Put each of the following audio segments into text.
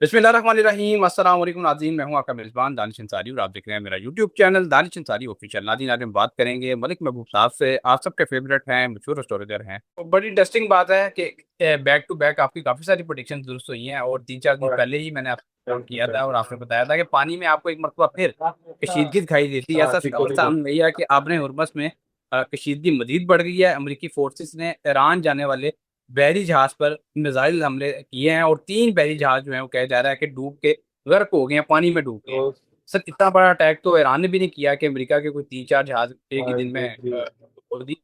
बिस्मिल्लाहिर्रहमानिर्रहीम अस्सलाम वालेकुम नाज़रीन, मैं हूं आपका मेज़बान दानिश अंसारी और आप देख रहे हैं मेरा YouTube channel Danish Ansari official. नाज़रीन, आज हम बात करेंगे मलिक महबूब साहब से। आप सबके फेवरेट हैं, मशहूर एस्ट्रोलॉजर हैं। तो बड़ी इंटरेस्टिंग बात है कि बैक टू बैक आपकी काफ़ी सारी प्रेडिक्शन दुरुस्त हुई हैं और 3-4 दिन पहले ही मैंने आपको फ़ोन किया था और आपने बताया था कि पानी में आपको एक मरतबा फिर कशीदगी दिखाई देती है। ऐसा खबर सामने आई है कि आबने हुर्मस में कशीदगी मज़ीद बढ़ गई है। अमेरिकी फोर्सेस ने ईरान जाने वाले बहरी जहाज पर मिसाइल हमले किए हैं और 3 बहरी जहाज जो हैं वो कहा जा रहा है कि डूब के गर्क हो गए हैं, पानी में डूब गए हैं। सर, इतना बड़ा अटैक तो ईरान ने भी नहीं किया कि अमेरिका के कोई 3-4 जहाज एक ही दिन में तोड़ दी।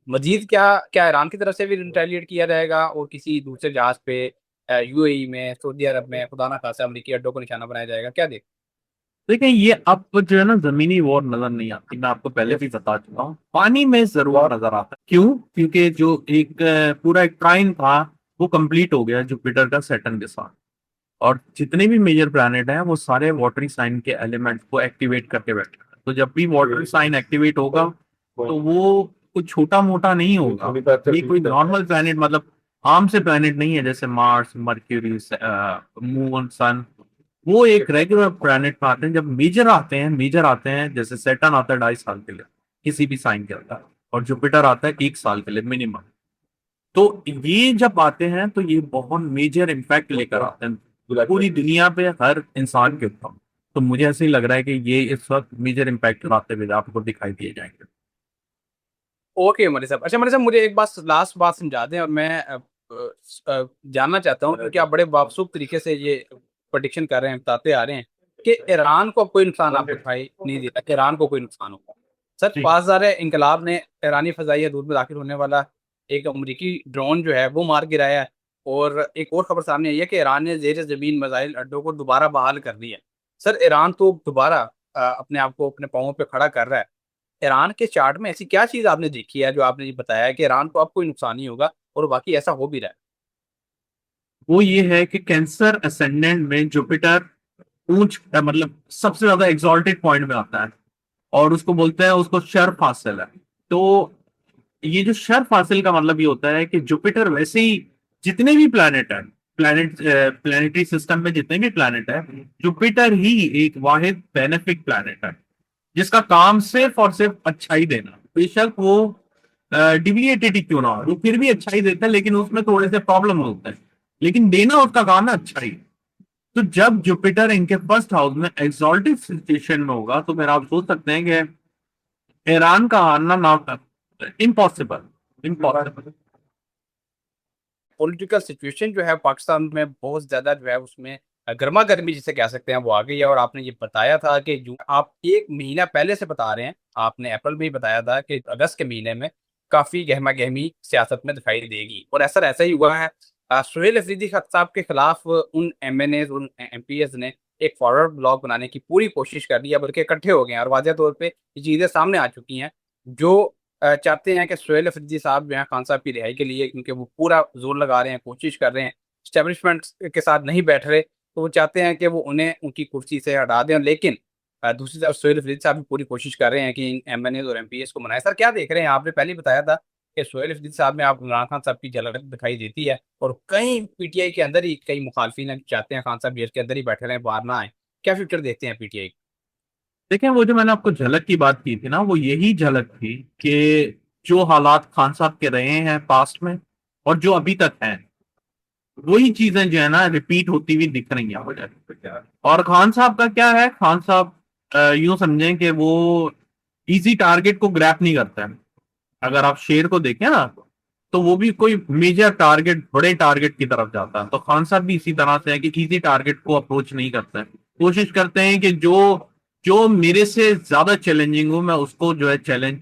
मज़ीद क्या क्या ईरान की तरफ से भी रिटेलिएट किया जाएगा और किसी दूसरे जहाज पे यूएई में, सऊदी अरब में खुदा ना खास्ता अमेरिकी अड्डों को निशाना बनाया जाएगा? क्या देख देखिए, ये आपको जो है ना ज़मीनी वॉर नज़र नहीं आती, मैं आपको पहले भी बता चुका हूँ। पानी में ज़रूर नज़र आता है। क्यों? क्योंकि जो एक पूरा एक ट्राइन था, वो कंप्लीट हो गया जुपिटर का सैटर्न के साथ। और जितने भी मेजर प्लैनेट हैं, वो सारे वाटरी साइन के एलिमेंट्स को एक्टिवेट करके बैठे हैं। तो जब भी वाटरी साइन एक्टिवेट होगा, तो वो कुछ छोटा-मोटा नहीं होगा। ये कोई नॉर्मल प्लैनेट मतलब आम से प्लैनेट नहीं है, जैसे मार्स, मर्क्यूरी, मून, सन। वो एक रेगुलर प्लैनेट में आते हैं। जब मेजर आते हैं, जैसे सैटर्न आता है 2.5 साल के लिए किसी भी साइन के अंदर, और जुपिटर आता है 1 साल के लिए मिनिमम। तो ये जब आते हैं तो ये बहुत मेजर इम्पैक्ट लेकर आते हैं पूरी दुनिया पे, हर इंसान के ऊपर। तो मुझे ऐसे ही लग रहा है कि ये इस वक्त मेजर इम्पैक्ट लाते हुए आपको दिखाई दिए जाएंगे। ओके मनी साहब। अच्छा मनी साहब, मुझे एक बात लास्ट बात समझा दें और मैं जानना चाहता हूँ कि आप बड़े बावसूख तरीके से ये प्रेडिक्शन कर रहे हैं, बताते आ रहे हैं कि ईरान को अब कोई नुकसान आप दिखाई नहीं देता कि ईरान को कोई नुकसान होगा। सर, जी। 5000 इनकलाब ने ईरानी फ़ज़ाई हदूद में दाखिल होने वाला एक अमरीकी ड्रोन जो है वो मार गिराया है और एक और खबर सामने आई है कि ईरान ने ज़ेर ज़मीन मिसाइल अड्डों को दोबारा बहाल कर दिया है। सर, ईरान तो दोबारा अपने आप को अपने पाँवों पे खड़ा कर रहा है। ईरान के चार्ट में ऐसी क्या चीज़ आपने देखी है जो आपने ये बताया है कि ईरान को अब कोई नुकसान नहीं होगा और बाकी ऐसा हो भी रहा है? वो ये है कि कैंसर असेंडेंट में जुपिटर मतलब सबसे ज्यादा एक्सॉल्टेड पॉइंट में आता है, और उसको बोलते हैं, उसको शर फासिल है। तो ये जो शर फासिल का मतलब ये होता है कि जुपिटर वैसे ही जितने भी प्लैनेट है, प्लैनेटरी सिस्टम में जितने भी प्लैनेट है, जुपिटर ही एक वाहिद बेनिफिक प्लैनेट है जिसका काम सिर्फ और सिर्फ अच्छाई देना। बेशक वो डिविएटेड ही क्यों ना हो, वो फिर भी अच्छाई देता है, लेकिन उसमें थोड़े से प्रॉब्लम होते हैं, लेकिन देना उसका काम है अच्छाई। तो जब जुपिटर इनके फर्स्ट हाउस में एक्सॉल्टेड सिचुएशन में होगा, तो फिर आप सोच सकते हैं कि ईरान का हारना ना इम्पॉसिबल, इम्पॉसिबल। पॉलिटिकल सिचुएशन जो है पाकिस्तान में बहुत ज़्यादा जो है उसमें गर्मा गर्मी जिसे कह सकते हैं वो आ गई है और आपने ये बताया था कि जो आप 1 महीना पहले से बता रहे हैं, आपने अप्रैल में ही बताया था कि अगस्त के महीने में काफ़ी गहमा-गहमी सियासत में दिखाई देगी और ऐसा ही हुआ है। सुहेल अफरीदी ख़ साहब के खिलाफ उन एमएनएज़, उन एमपीएस ने एक फॉरवर्ड ब्लॉक बनाने की पूरी कोशिश कर ली है, बल्कि इकट्ठे हो गए हैं और वाज़ह तौर पे ये चीज़ें सामने आ चुकी हैं, जो चाहते हैं कि सुहेल अफरीदी साहब जो हैं खान साहब की रिहाई के लिए, क्योंकि वो पूरा ज़ोर लगा रहे हैं, कोशिश कर रहे हैं, एस्टेब्लिशमेंट के साथ नहीं बैठ रहे, तो वो चाहते हैं कि वो उन्हें उनकी कुर्सी से हटा दें। लेकिन दूसरी तरफ सुहेल अफरीदी साहब भी पूरी कोशिश कर रहे हैं कि इन एमएनएज़ और एमपीएस को मनाएँ। सर, क्या देख रहे हैं? आपने पहले ही बताया था कि सुहेल अफरीदी साहब में आप इमरान खान साहब की झलक दिखाई देती है और कई पीटीआई के अंदर ही कई मुखालफिन हैं, चाहते हैं खान साहब जेल के अंदर ही बैठे रहें, बाहर ना आएँ। क्या फ्यूचर देखते हैं पीटीआई का? देखिए, वो जो मैंने आपको झलक की बात की थी ना, वो यही झलक थी कि जो हालात खान साहब के रहे हैं पास्ट में और जो अभी तक हैं, वही चीजें जो है ना रिपीट होती हुई दिख रही हैं मुझे। और खान साहब का क्या है, खान साहब यूं समझें कि वो इजी टारगेट को ग्रैप नहीं करता है। अगर आप शेर को देखें ना, तो वो भी कोई मेजर टारगेट, बड़े टारगेट की तरफ जाता है। तो खान साहब भी इसी तरह से है कि इजी टारगेट को अप्रोच नहीं करते हैं। कोशिश करते हैं कि जो जो मेरे से ज्यादा चैलेंजिंग हो, मैं उसको जो है चैलेंज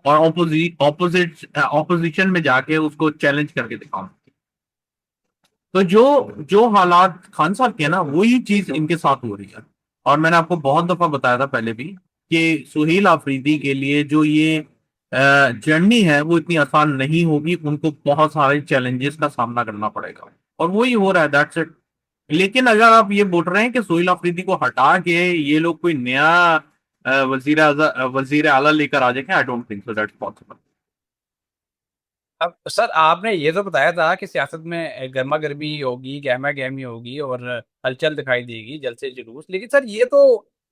और ऑपोजिशन में जाके उसको चैलेंज करके दिखाऊं। तो जो जो हालात खान साहब के हैं ना, वही चीज इनके साथ हो रही है। और मैंने आपको बहुत दफा बताया था पहले भी कि सुहेल आफरीदी के लिए जो ये जर्नी है वो इतनी आसान नहीं होगी, उनको बहुत सारे चैलेंजेस का सामना करना पड़ेगा, और वही हो रहा है, दैट्स इट। लेकिन अगर आप ये बोल रहे हैं कि सुहेल आफरीदी को हटा के ये लोग कोई नया वजीर आला लेकर आ जाएंगे, I don't think so that's possible. अब सर आपने ये तो बताया था कि सियासत में गर्मा गर्मी होगी, गहमा गहमी होगी और हलचल दिखाई देगी, जल से जुलूस। लेकिन सर ये तो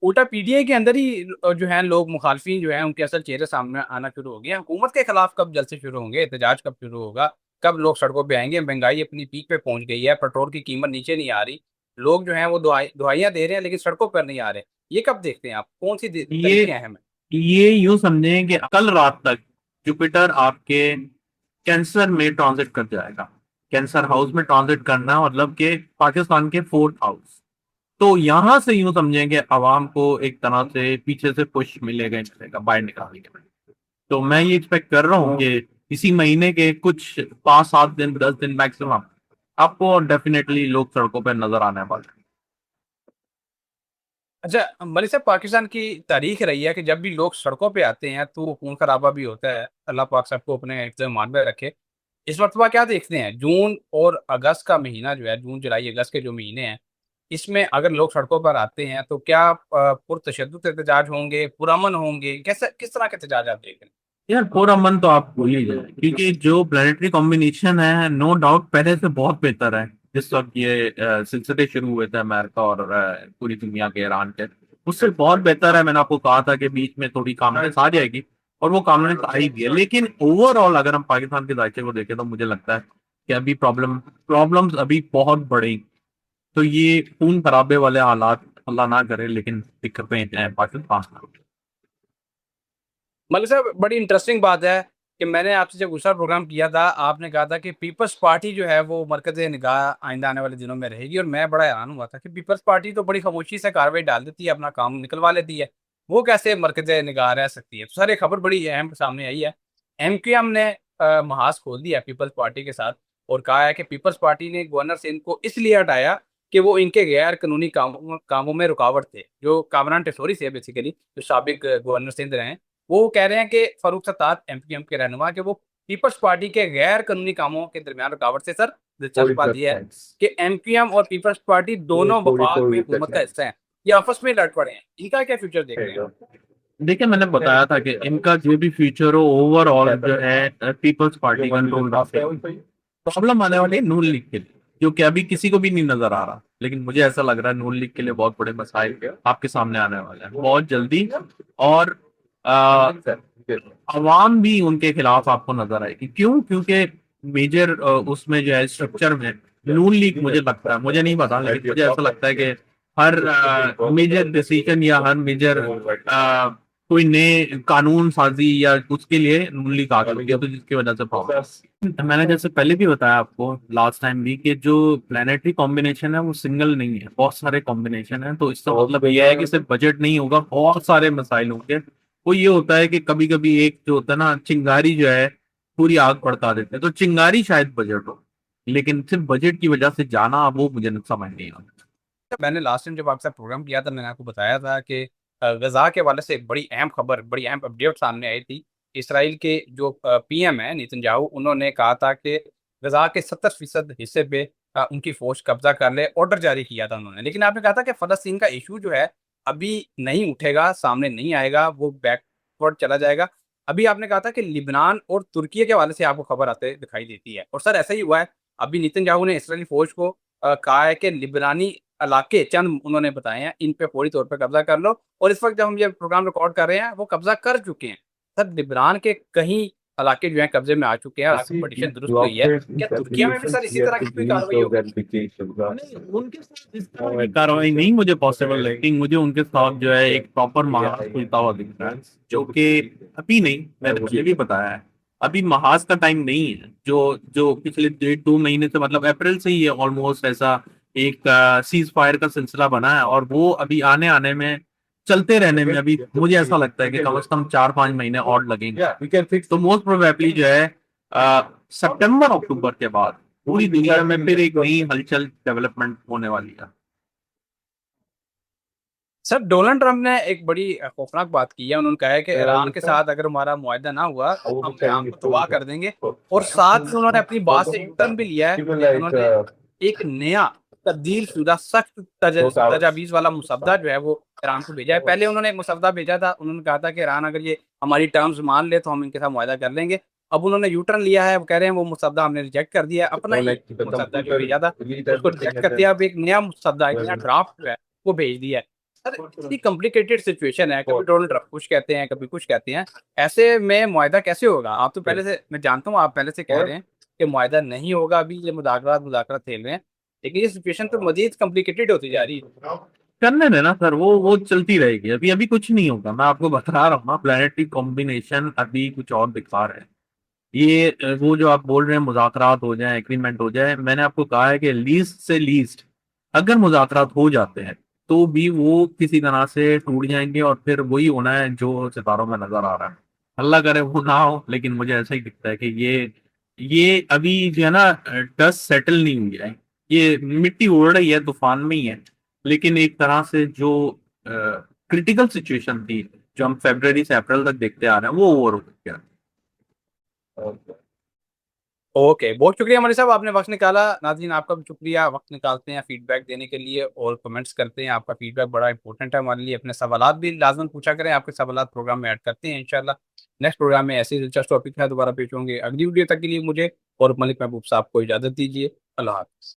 उल्टा पीटीआई के अंदर ही जो है लोग मुखालफिन जो है उनके असल चेहरे सामने आना शुरू हो गए हैं। हुकूमत के खिलाफ कब जलसे शुरू होंगे, एहतजाज कब शुरू होगा, कब लोग सड़कों पे आएंगे? महंगाई अपनी पीक पे पहुंच गई है, पेट्रोल की कीमत नीचे नहीं आ रही, लोग जो है वो दुआइयां दे रहे हैं लेकिन सड़कों पर नहीं आ रहे। ये कब देखते हैं आप? कौन सी ये तरीके अहम है? ये यूं समझें कि कल रात तक जुपिटर आपके कैंसर में ट्रांजिट कर जाएगा। कैंसर हाउस में ट्रांजिट करना मतलब कि पाकिस्तान के फोर्थ हाउस। तो यहां से यूं समझें कि आवाम को एक तरह से पीछे से पुश मिलेगा ही मिलेगा बाहर निकालने के लिए। तो मैं ये एक्सपेक्ट कर रहा हूँ कि इसी महीने के कुछ 5-7 दिन 10 दिन मैक्सिमम आपको डेफिनेटली लोग सड़कों पर नजर आने वाले हैं। अच्छा मलिक साहब, पाकिस्तान की तारीख रही है कि जब भी लोग सड़कों पे आते हैं तो खून खराबा भी होता है। अल्लाह पाक सबको अपने हिफ्ज़ ईमान में रखे। इस मरतबा क्या देखते हैं, जून और अगस्त का महीना जो है, जून जुलाई अगस्त के जो महीने हैं, इसमें अगर लोग सड़कों पर आते हैं तो क्या पुरतशद्दुद एहतजाज होंगे, पुरअमन होंगे? कैसे, किस तरह के एहतजाज आप देख रहे हैं? यार पूरा मन तो आप भूल ही जाए, क्योंकि जो प्लानिटरी कॉम्बिनेशन है नो डाउट पहले से बहुत बेहतर है। जिस वक्त ये सिलसिले शुरू हुए थे अमेरिका और पूरी दुनिया के ईरान के, उससे बहुत बेहतर है। मैंने आपको कहा था कि बीच में थोड़ी कामनेस आ जाएगी और वो कामनेस आई भी है। लेकिन ओवरऑल अगर हम पाकिस्तान के दायरे को देखें तो मुझे लगता है कि अभी प्रॉब्लम्स अभी बहुत बड़ी। तो ये खून खराबे वाले हालात अल्लाह ना करे, लेकिन दिक्कतें हैं पाकिस्तान में। मलिक साहब, बड़ी इंटरेस्टिंग बात है कि मैंने आपसे जब दूसरा प्रोग्राम किया था, आपने कहा था कि पीपल्स पार्टी जो है वो मरकज़ निगाह आइंदा आने वाले दिनों में रहेगी, और मैं बड़ा हैरान हुआ था कि पीपल्स पार्टी तो बड़ी खामोशी से कार्रवाई डाल देती है, अपना काम निकलवा लेती है, वो कैसे मरकज़ निगाह रह सकती है? तो सर ये खबर बड़ी अहम सामने आई है। एमक्यूएम ने महाज खोल दिया पीपल्स पार्टी के साथ और कहा है कि पीपल्स पार्टी ने गवर्नर सिंध को इसलिए हटाया कि वो इनके गैर कानूनी कामों में रुकावट थे। जो कामरान टेसोरी से बेसिकली, जो साबिक गवर्नर सिंध रहे हैं, वो कह रहे हैं कि फारूक सत्तार एमपीएम के रहनुमा, कि वो पीपल्स पार्टी के गैर कानूनी कामों के दरमियान रुकावट से। सर दिलचस्प बात यह है कि एमपीएम और पीपल्स पार्टी दोनों वफाक में हुकूमत का हिस्सा है, ये आपस में लड़ पड़े हैं। इनका क्या फ्यूचर देख रहे हैं? देखिए मैंने बताया था कि इनका जो भी फ्यूचर हो ओवरऑल जो है पीपल्स पार्टी कंट्रोल। प्रॉब्लम आने वाली है नून लीग के लिए, जो कि अभी किसी को भी नहीं नजर आ रहा, लेकिन मुझे ऐसा लग रहा है नून लीग के लिए बहुत बड़े मसाइल आपके सामने आने वाले हैं बहुत जल्दी। और अवाम भी उनके खिलाफ आपको नजर आएगी। क्यों? क्योंकि मेजर उसमें जो है स्ट्रक्चर में नून लीग, मुझे लगता है, मुझे नहीं पता, लेकिन मुझे ऐसा लगता है कि हर मेजर डिसीजन या हर मेजर कोई नए कानून साजी या उसके लिए नून लीग आ गई है, तो जिसकी वजह से प्रॉब्लम। मैंने जैसे पहले भी बताया आपको लास्ट टाइम भी कि जो प्लानिटरी कॉम्बिनेशन है वो सिंगल नहीं है, बहुत सारे कॉम्बिनेशन है। तो इसका मतलब यह है कि सिर्फ बजट नहीं होगा, बहुत सारे मसाइल होंगे। वो ये होता है कि कभी कभी एक जो होता है ना, चिंगारी जो है पूरी आग भड़का देते हैं। तो चिंगारी शायद बजट हो, लेकिन सिर्फ बजट की वजह से जाना वो मुझे समझ नहीं आता। मैंने लास्ट टाइम जब आपके साथ प्रोग्राम किया था, मैंने आपको बताया था कि गजा के हवाले से एक बड़ी अहम खबर, बड़ी अहम अपडेट सामने आई थी। इसराइल के जो पीएम है नेतन्याहू, उन्होंने कहा था कि गजा के 70% हिस्से पे उनकी फौज कब्जा कर ले, ऑर्डर जारी किया था उन्होंने। लेकिन आपने कहा था कि फलस्तीन का इशू जो है अभी नहीं उठेगा, सामने नहीं आएगा, वो बैकवर्ड चला जाएगा। अभी आपने कहा था कि लिबनान और तुर्की के हवाले से आपको खबर आते दिखाई देती है, और सर ऐसा ही हुआ है। अभी नेतन्याहू ने इसराइली फौज को कहा है कि लिबनानी इलाके चंद उन्होंने बताए हैं, इन पे फौरी तौर पे कब्जा कर लो। और इस वक्त जब हम ये प्रोग्राम रिकॉर्ड कर रहे हैं, वो कब्जा कर चुके हैं। सर लिबनान के कहीं इलाके जो हैं कब्जे में आ चुके हैं, पिटीशन दुरुस्त हुई है। क्या तुर्किया में भी सर इसी तरह की कोई कार्रवाई होगी? नहीं, उनके साथ इस तरह की कार्रवाई नहीं मुझे पॉसिबल लगती। मुझे उनके साथ जो है एक प्रॉपर महाज खुलता हुआ दिख रहा है, जो कि अभी नहीं, मैंने पहले भी बताया है, अभी महाज का टाइम नहीं है। जो जो पिछले 1-2 महीने से, मतलब अप्रैल से ही ऑलमोस्ट ऐसा एक सीज फायर का सिलसिला बना है, और वो अभी आने आने में, चलते रहने में, अभी मुझे ऐसा लगता है कि कम से कम 4-5 महीने और लगेंगे। तो मोस्ट प्रोबेबली जो है सितंबर अक्टूबर के बाद पूरी दुनिया में फिर एक नई हलचल डेवलपमेंट होने वाली है। सर डोनाल्ड ट्रंप ने एक बड़ी खौफनाक बात की है। उन्होंने कहा है कि ईरान के साथ अगर हमारा मुआहदा ना हुआ तो हम ईरान को तबाह कर देंगे। और साथ ही उन्होंने अपनी बात से टर्न भी लिया है। उन्होंने एक नया तब्दील शुदा सख्त तजावीज वाला मुसद्दा जो है वो ईरान को भेजा है। पहले उन्होंने एक मुसद्दा भेजा था, उन्होंने कहा था कि ईरान अगर ये हमारी टर्म्स मान ले तो हम इनके साथ मुआहदा कर लेंगे। अब उन्होंने यू टर्न लिया है, वो कह रहे हैं वो मुसद्दा हमने रिजेक्ट कर दिया है, अपना ही मुसद्दा जो भेजा था उसको रिजेक्ट कर दिया, अब एक नया मुसद्दा, एक नया ड्राफ्ट है वो भेज दिया है। सर इतनी कॉम्प्लिकेटेड सिचुएशन है, कभी डोनाल्ड ट्रम्प कुछ कहते हैं, कभी कुछ कहते हैं, ऐसे में मुआहदा कैसे होगा? आप तो पहले से, मैं जानता हूँ आप पहले से कह रहे हैं कि मुआहदा नहीं होगा, अभी ये मुज़ाकरात मुज़ाकरात खेल रहे हैं, लेकिन ये सिचुएशन तो मजीद कॉम्प्लिकेटेड होती जा रही है। करने देना सर, वो चलती रहेगी। अभी अभी कुछ नहीं होगा, मैं आपको बता रहा हूँ ना, प्लानिटरी कॉम्बिनेशन अभी कुछ और दिखा रहे हैं। ये वो जो आप बोल रहे हैं मुज़ाकरात हो जाए, एग्रीमेंट हो जाए, मैंने आपको कहा है कि लीस्ट से लीस्ट अगर मुज़ाकरात हो जाते हैं तो भी वो किसी तरह से टूट जाएंगे, और फिर वही होना है जो सितारों में नजर आ रहा है। अल्लाह करे वो ना हो, लेकिन मुझे ऐसा ही दिखता है कि ये अभी जो है ना, डस्ट सेटल नहीं हुई है। ये मिट्टी उड़ रही है, तूफान में ही है, लेकिन एक तरह से जो क्रिटिकल सिचुएशन थी, जो हम फरवरी से अप्रैल तक देखते आ रहे हैं, वो ओवर हो चुकी है। ओके, बहुत शुक्रिया हमारे साहब, आपने वक्त निकाला। नाज़रीन आपका भी शुक्रिया, वक्त निकालते हैं फीडबैक देने के लिए और कमेंट्स करते हैं। आपका फीडबैक बड़ा इंपॉर्टेंट है हमारे लिए। अपने सवालात भी लाजमन पूछा करें, आपके सवालात प्रोग्राम में ऐड करते हैं इंशाल्लाह। नेक्स्ट प्रोग्राम में ऐसे ही दिलचस्प टॉपिक है दोबारा पेश होंगे। अगली वीडियो तक के लिए मुझे और मलिक महबूब साहब को इजाज़त दीजिए। अल्लाह हाफ़िज़।